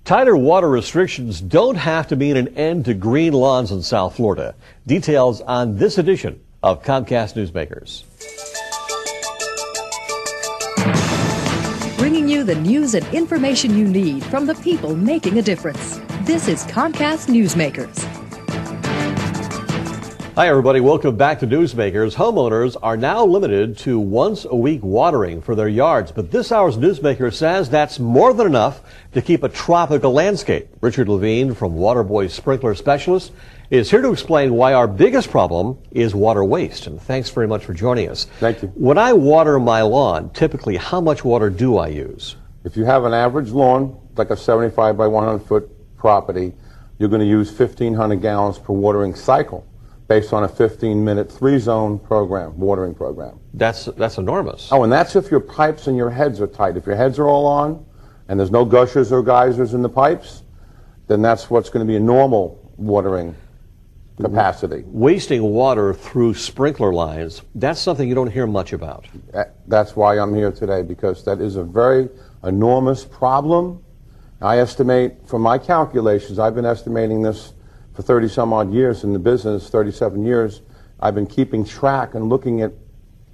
Tighter water restrictions don't have to mean an end to green lawns in South Florida. Details on this edition of Comcast Newsmakers. Bringing you the news and information you need from the people making a difference. This is Comcast Newsmakers. Hi, everybody. Welcome back to Newsmakers. Homeowners are now limited to once-a-week watering for their yards, but this hour's Newsmaker says that's more than enough to keep a tropical landscape. Richard Levine from Waterboy Sprinkler Specialist is here to explain why our biggest problem is water waste. And thanks very much for joining us. Thank you. When I water my lawn, typically how much water do I use? If you have an average lawn, like a 75 by 100 foot property, you're going to use 1,500 gallons per watering cycle, based on a 15-minute, 3-zone program, watering program. That's enormous. Oh, and that's if your pipes and your heads are tight. If your heads are all on, and there's no gushers or geysers in the pipes, then that's what's going to be a normal watering capacity. Wasting water through sprinkler lines, that's something you don't hear much about. That's why I'm here today, because that is a very enormous problem. I estimate, from my calculations, I've been estimating this for 30 some odd years in the business, 37 years. I've been keeping track and looking at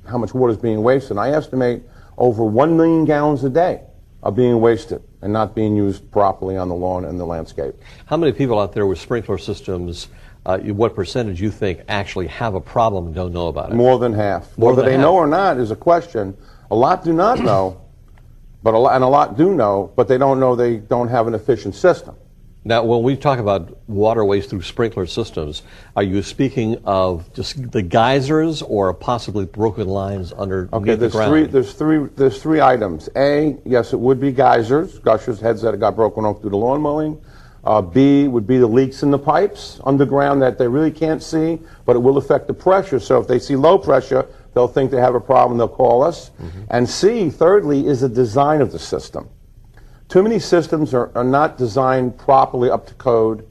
how much water is being wasted. I estimate over 1 million gallons a day are being wasted and not being used properly on the lawn and the landscape. How many people out there with sprinkler systems, what percentage you think actually have a problem and don't know about it? More than half. Whether they know or not is a question. A lot do not know, and a lot do know, but they don't know they don't have an efficient system. Now, when we talk about water waste through sprinkler systems, are you speaking of just the geysers or possibly broken lines underneath the ground? There's three items. A, yes, it would be geysers, gushers, heads that got broken off through the lawn mowing. B would be the leaks in the pipes underground that they really can't see, but it will affect the pressure. So if they see low pressure, they'll think they have a problem, they'll call us. Mm-hmm. And C, thirdly, is the design of the system. Too many systems are not designed properly up to code,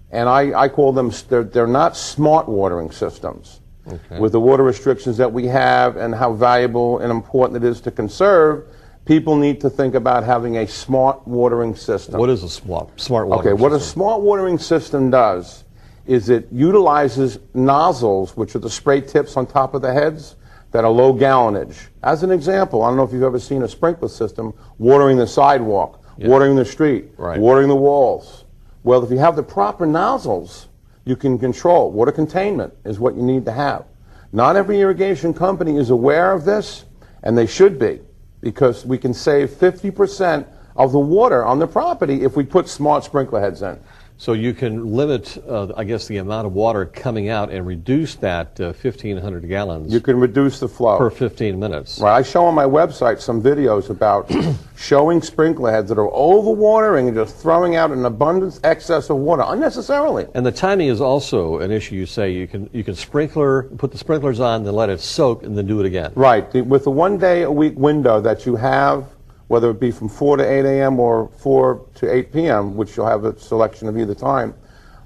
and I call them, they're not smart watering systems. Okay. With the water restrictions that we have and how valuable and important it is to conserve, people need to think about having a smart watering system. What is a smart watering system? Okay, what a smart watering system does is it utilizes nozzles, which are the spray tips on top of the heads, that are low gallonage. As an example, I don't know if you've ever seen a sprinkler system watering the sidewalk, watering the street, watering the walls. Well, if you have the proper nozzles, you can control. Water containment is what you need to have. Not every irrigation company is aware of this, and they should be, because we can save 50% of the water on the property if we put smart sprinkler heads in. So you can limit, I guess, the amount of water coming out and reduce that 1,500 gallons. You can reduce the flow. Per 15 minutes. Right. I show on my website some videos about showing sprinkler heads that are overwatering and just throwing out an abundance excess of water unnecessarily. And the timing is also an issue. You say you can put the sprinklers on, then let it soak, and then do it again. Right. With the 1 day a week window that you have, whether it be from 4 to 8 a.m. or 4 to 8 p.m., which you'll have a selection of either time,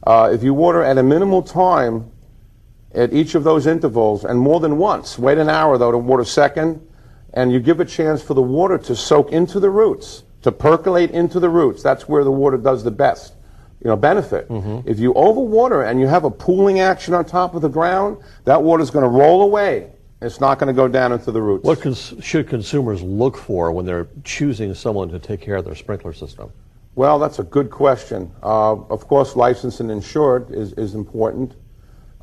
if you water at a minimal time at each of those intervals, and more than once, wait an hour, though, to water second, and you give a chance for the water to soak into the roots, to percolate into the roots. That's where the water does the best, benefit. Mm-hmm. If you overwater and you have a pooling action on top of the ground, that water's going to roll away. It's not going to go down into the roots. What should consumers look for when they're choosing someone to take care of their sprinkler system? Well, that's a good question. Of course, licensed and insured is important.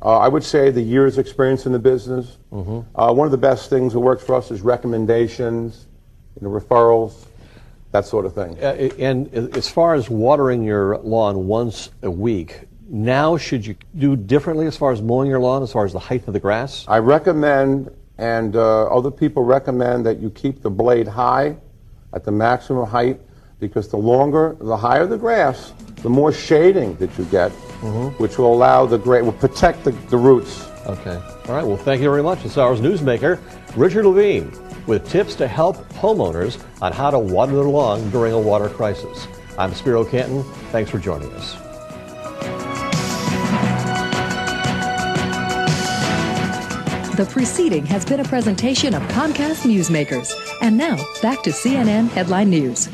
I would say the year's experience in the business. Mm-hmm. One of the best things that works for us is recommendations, referrals, that sort of thing. And as far as watering your lawn once a week, now should you do differently as far as mowing your lawn, as far as the height of the grass? I recommend, and other people recommend, that you keep the blade high at the maximum height, because the higher the grass, the more shading that you get, which will allow will protect the roots. Okay. All right. Well, thank you very much. This hour's newsmaker, Richard Levine, with tips to help homeowners on how to water their lawn during a water crisis. I'm Spero Canton. Thanks for joining us. The preceding has been a presentation of Comcast Newsmakers. And now, back to CNN Headline News.